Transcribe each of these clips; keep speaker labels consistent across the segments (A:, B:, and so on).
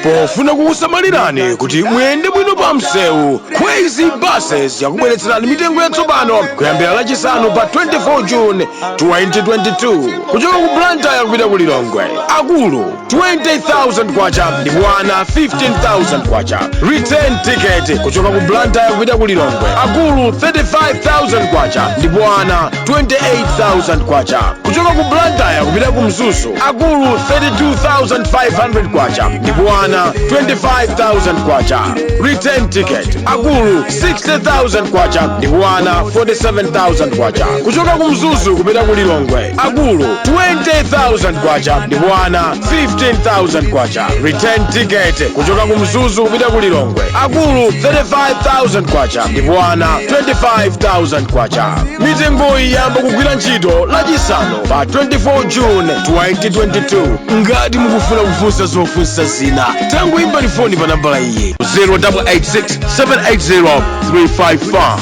A: pofuna kukusamalirani kuti muyende bwino pa msewu. Khwezy buses yakubweretserani mitengo yatsopano kuyambira lachisanu pa 24 June 2022 kuchoka ku Blantyre kupita ku Lilongwe. Akulu 20,000 kwacha ndi bwana 15,000 kwacha. Return ticket kuchoka ku Blantyre kupita ku Lilongwe. Akulu 35,000 kwacha ndi bwana 28,000 kwacha. Kuchoka ku Blantyre kupita ku Mzuzu. Akulu 32,500 kwacha ndi bwana 25,000 kwacha. Return ticket. Akulu 60,000 kwacha ndi bwana 47,000 kwacha. Kuchoka ku Mzuzu kupita ku Lilongwe. Akulu 20,000 kwacha ndi bwana 15,000 kwacha. Return ticket. Kuchoka ku Mzuzu kupita ku Lilongwe. Akulu 35,000 kwacha ndi bwana 25,000 kwacha. Mitengo iyi yamba kugwira ntchito lachisanu pa 24 June 2022. Ngati mukufuna kufunsa zofunsa zina, tangoimbani foni pa nambala iyi 0886 780 355.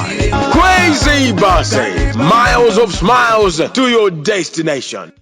A: Khwezy buses, miles of smiles to your destination.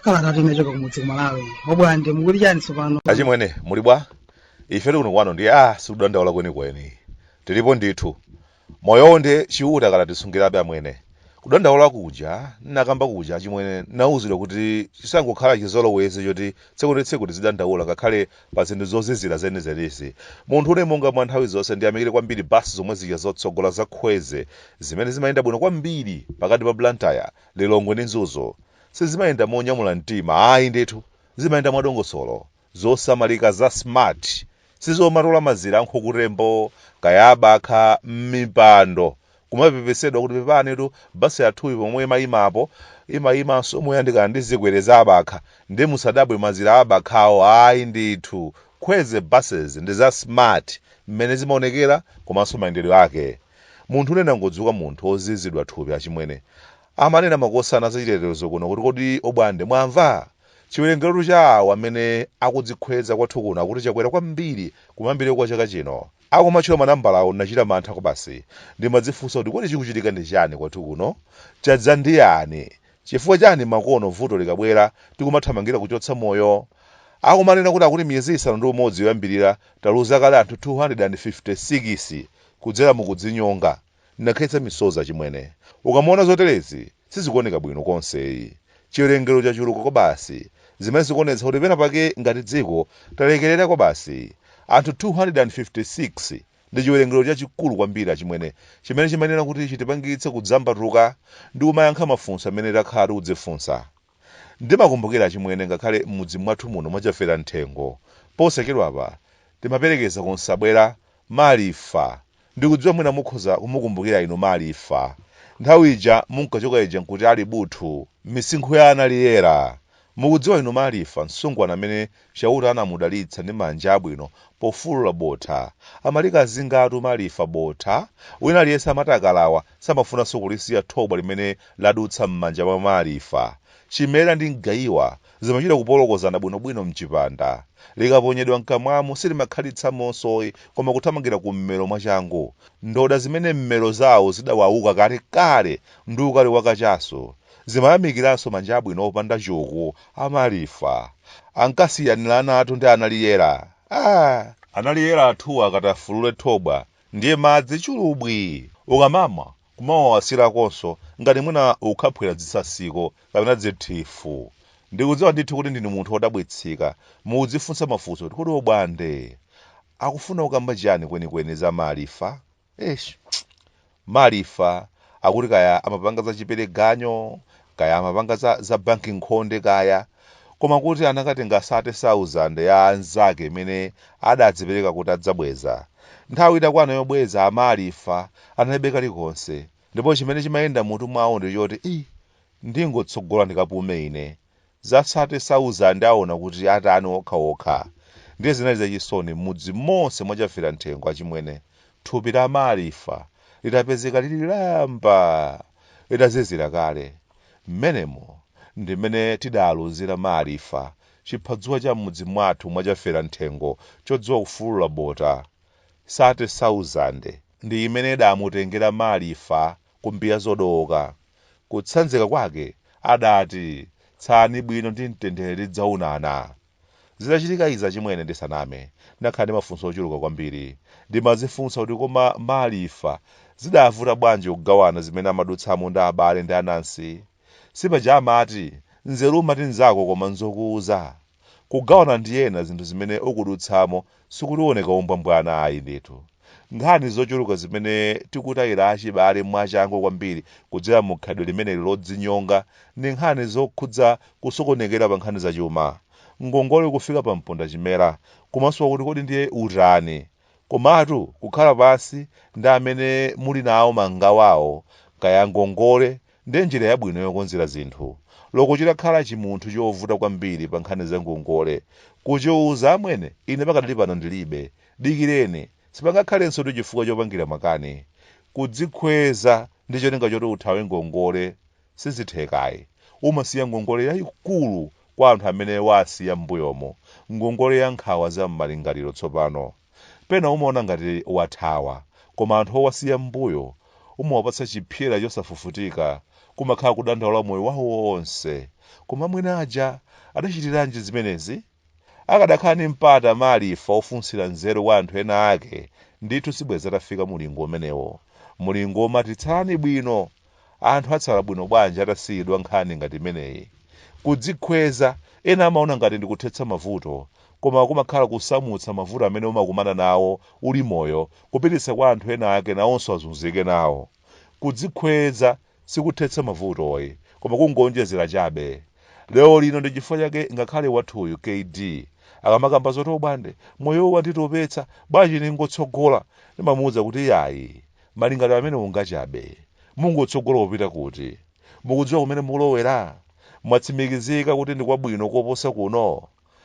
B: Kalata timechoka kumudzi Malawi. Bwande mukuli chani tsopano?
C: Achimwene muli bwa? Ife kuno kwano ndi sikudandaula kwenikweni. Tilipo ndithu. Moyo ndi chiuta kala tisungirabe amwene. Kudandaula kuja, nakamba kuja achimwene nauzidwa kuti chisangokhala chizolowezi choti tsiku tizidandaula ngakhale pa zinthu zozizira zenizerisi. Munthu une monga mwa nthawi zonse ndi amikire kwambiri basi zomwe zija zotsogola za Khwezy zimene zimayenda bwino kwambiri pakati pa Blantyre, Lilongwe ndi Mzuzu. Sizimayenda monyamula mtima, ndithu zimayenda mwadongosolo zosamalika za smart, sizomatola mazira ankhukutembo kayabakha m'mipando kumapepesedwa kuti pepanetu basi yathuyi pomwe imayimapo imayimanso moyandikana ndi zikwereza abakha ndi musadabwe mazira abakhawo. Ndithu Khwezy buses ndi za smart mmene zimaonekera komanso mayendedwe ake. Munthu unena ngodzuka munthu ozizidwa thupi achimwene amanena makosana zachitetezo kuno kuti kodi obwande mwamva chiwerengero cha awo amene akudzikhweza kwathu kuno akuti chakwera kwambiri kumambire kwa chaka chino. Akumatchula manambala awo nachita mantha basi ndimadzifunsa kuti kodi chikuchitika ndi chani kwathu kuno, chadza ndi yani, chifukwa chani makono vuto likabwera tikumathamangira kuchotsa moyo. Akumanena kuti miyezi isanu ndi umodzi yoyambirira taluza kale anthu 256 kudzera mukudzinyonga. Nakhetsa misozi achimwene. Ukamona zoterezi sizikuoneka bwino konse. Chiwerengero chachuluka kwa basi zimene zikuonetsa kuti pena pake ngati dziko talekerera kwa basi anthu 256 ndi chiwerengero chachikulu kwambiri achimwene chimene chimanena kuti chitipangitse kudzambatuka ndi kumayankha mafunso amene takhala tikudzifunsa. Ndimakumbukira achimwene ngakhale m'mudzi mwathu muno mwachafera nthengo posekedwa apa timaperekeza konsabwera malifa. Ndikudziwa mwina mukhoza kumukumbukira ino malifa. Nthawi ija munkachoka ija nkuti ali buthu misinkhu ya analiyera. Mukudziwa ino malifa msungwana amene chauta anamudalitsa ndi manja abwino pofulula botha. Amalika azingatu malifa botha wina aliyense amatakalawa samafunanso kulisiya thobwa limene ladutsa m'manja mwa malifa. Chimera ndi mgayiwa zimachita kupolokozana bwinobwino mchipanda. Likaponyedwa mkamwamo silimakhalitsa monsoyi koma kuthamangira kummero mwachangu. Ndoda zimene mmero zawo zidawauka kalekale ndi ukali wakachaso zimayamikiranso manja abwino opanda chuku amalifa. Ankasiyanirana athu ndi analiyera. Analiyera athu akatafulule thobwa ndiye madzi chulubwi. Ukamama kumawawasirakonso ngati mwina ukhaphwera zisasiko kapena zithifu. Ndikudziwa ndithu kuti ndinu munthu wodabwitsika mudzifunsa mafunso kuti kodi obwande akufuna ukamba chani kwenikweni za malifa. Malifa akuti kaya amapanga za chipereganyo, kaya amapanga za banki nkhonde kaya, koma kuti anakatenga 30,000 ya anzake imene adadzipereka kuti adzabweza. Nthawi itakwana yobweza amalifa analibe kalikonse, ndipo chimene chimayenda mutu mwawo ndi choti ndingotsogola ndikapume ine. Za 30,000 aona kuti atani okhaokha. Ndiye zinali zachisoni m'mudzi monse mwachafera nthengo achimwene. Thupi la amalifa litapezeka lili lamba litazizira kale. Mmenemo ndi mmene tidaluzira amalifa chiphadzuwa cha m'mudzi mwathu mwachafera nthengo chodziwa kufulula bota. 30,000 ndi imene idamutengera amalifa kumbiya zodoka. Kutsanzika kwake adati tsani bwino ndi mtendere lidzaunana. Zidachitika izi achimwene ndisaname, ndakhala ndi mafunso ochuluka kwambiri. Ndimazifunsa kuti koma malifa zidavuta bwanji kugawana zimene amadutsamo ndi abale ndi anansi. Sipaja amati nzeru umati nzako koma nzokuuza. Kugawana ndi ena zinthu zimene ukudutsamo sikulioneka umbwambwana ayi ndithu. Nkhani zochuluka zimene tikutayira achibale mwachangu kwambiri kudzera mu khadwe limene lodzinyonga ndi nkhani zokhudza kusokonekera pa nkhani zachuma. Ngongole kufika pa mponda chimera komanso kuti kodi ndiye utani. Komatu kukhala pansi ndi amene muli nawo mangawawo kaya ngongole ndi njira yabwino yokonzera zinthu. Loko chitakhala chimunthu chovuta kwambiri pa nkhani za ngongole, kuchiuza amwene ine pakadali pano ndilibe. Dikireni, sipangakhalenso ndi chifukwa chopangira makani. Kuzikhweza ndi cholinga choti uthawe ngongole sizithekayi. Umasiya ngongole yayikulu kwa anthu amene wasiya m'mbuyomo. Ngongole ya nkhawa za m'malingaliro tsopano. Pena umaona ngati wathawa, koma anthu owasiya m'mbuyo umawapatsa chipyera chosafufutika, kumakhala kudandaula moyo wawo onse. Koma mwina aja adachitiranji zimenezi? Akadakhala ndi mpata amalifa ofunsira nzeru kwa anthu ena ake, ndithu sibweza tafika mulingo umenewo. Mulingo umati tsalani bwino. Anthu atsala bwino bwanji atasiyidwa nkhani ngati imeneyi. Kuzikhweza ena amaona ngati ndi kuthetsa mavuto, koma kumakhala kusamutsa mavuto amene umakumana nawo uli moyo, kupititsa kwa anthu ena ake nawonso azunzike nawo. Kuzikhweza sikuthetsa mavutoyi, koma kungoonjezera chabe. Lero lino ndi chifukwa chake ngakhale wathuyu KD akamakamba zoti Bwande moyo wanditopetsa bwanji ningotsogola, ndimamuwuza kuti yayi malingaliro amene ungachabe. Mungotsogola kupita kuti? Mukudziwa kumene mulowera? Mwatsimikizika kuti ndi kwabwino koposa kuno?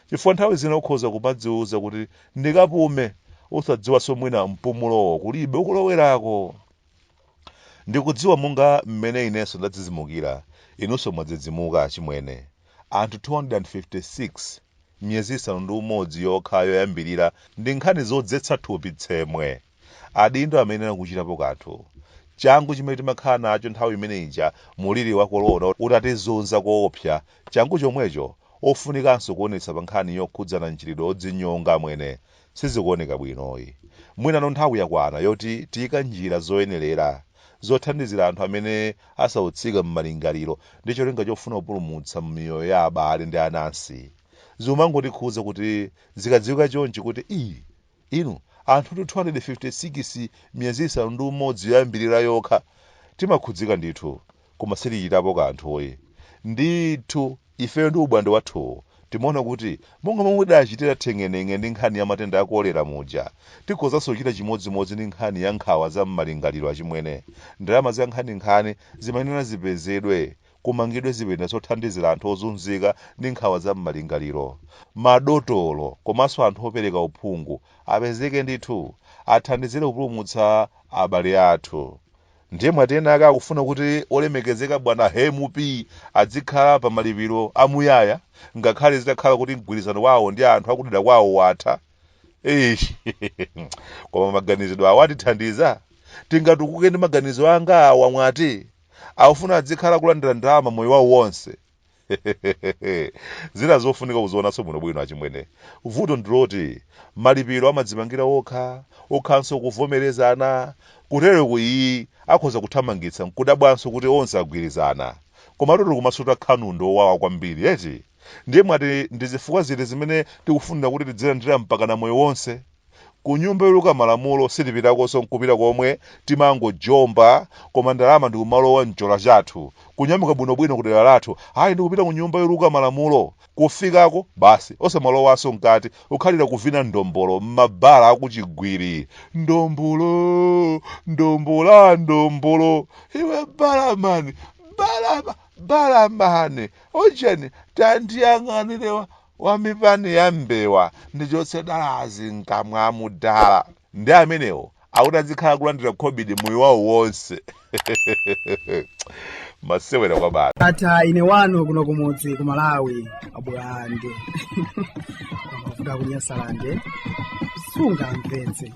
C: Chifukwa nthawi zina ukhoza kumadziwuza kuti ndikapume usadziwanso mwina mpumulowo kulibe ukulowerako. Ndikudziwa munga mmene inenso ndadzizimukira, inunso mwadzidzimuka achimwene. Anthu 256 miyezi 6 yokha yoyambirira ndi nkhani zodzetsa thupi tsemwe. Adindo amene akuchitapo kanthu. Changu chimene timakhala nacho nthawi imene ija muliri wa korona utatizunza koopsa, changu chomwecho ofunikanso kuonetsa pa nkhani yokhudzana mchitidwe odzinyonga amwene sizikuoneka bwinoyi. Mwina no nthawi yakwana yoti tiike njira zoyenerera zothandizira anthu amene asautsika m'malingaliro ndi cholinga chofuna kupulumutsa miyoyo ya abale ndi anansi. Zimangotikhuza kuti zikadziwika chonchi kuti inu anthu 256 miyezi 6 yoyambirira yokha timakhudzika ndithu, koma sitichitapo kanthuyi. Ndithu ifeyo ndi ubwande wathu timaona kuti monga momwe tidachitira theng'eneng'e ndi nkhani ya matenda akolera muja, tikhozanso kuchita chimodzimodzi ndi nkhani ya nkhawa za m'malingaliro achimwene. Ndalama za nkhani zimayenera zipezedwe, kumangidwe zipinda zothandizira anthu ozunzika ndi nkhawa za m'malingaliro. Madotolo komanso anthu opereka uphungu apezeke ndithu, athandizire kupulumutsa abale athu. Ndiye mwatena ake akufuna kuti olemekezeka bwana Emu Pii adzikhala pa malipiro amuyaya, ngakhale zitakhala kuti mgwirizano wawo ndi anthu akudera kwawo watha. Koma maganizidwe awo atithandiza? Tingatukuke ndi maganizo anga awa mwati awufuna adzikhala kulandira ndalama moyo wawo wonse. Zina zofunika kuzionanso bwinobwino achimwene. Vuto ndiloti malipiro amadzimangira okhanso kuvomerezana, kutero kuyi akhoza kuthamangitsa nkudabwanso kuti onse agwirizana. Koma toti kumasuta khanundo wawa kwambiri eti. Ndiye mwati ndizifukwa ziti zimene tikufunira kuti tidzilandira mpaka na moyo wonse. ku nyumba yoluka malamulo sitipitakonso nkupita komwe timangojomba koma ndalama ndi kumalowa mchola chathu kunyamuka bwinobwino kudera lathu ayi ndikupita ku nyumba yoluka malamulo kufikako basi osamalowanso mkati ukhalira kuvina ndombolo m'mabala akuchigwiri ndombolo iwe balamani balamani ojeni tandiyang'anire wamipani ya mbewa ndichotse dalazi nkamwa mudala ndi amenewo akutazikhala kulandira covid moyo wawo wonse masewera kwa bana
B: ata ine wano kuno kumudzi ku Malawi abwande amavuta kunyasalande sunga mvenze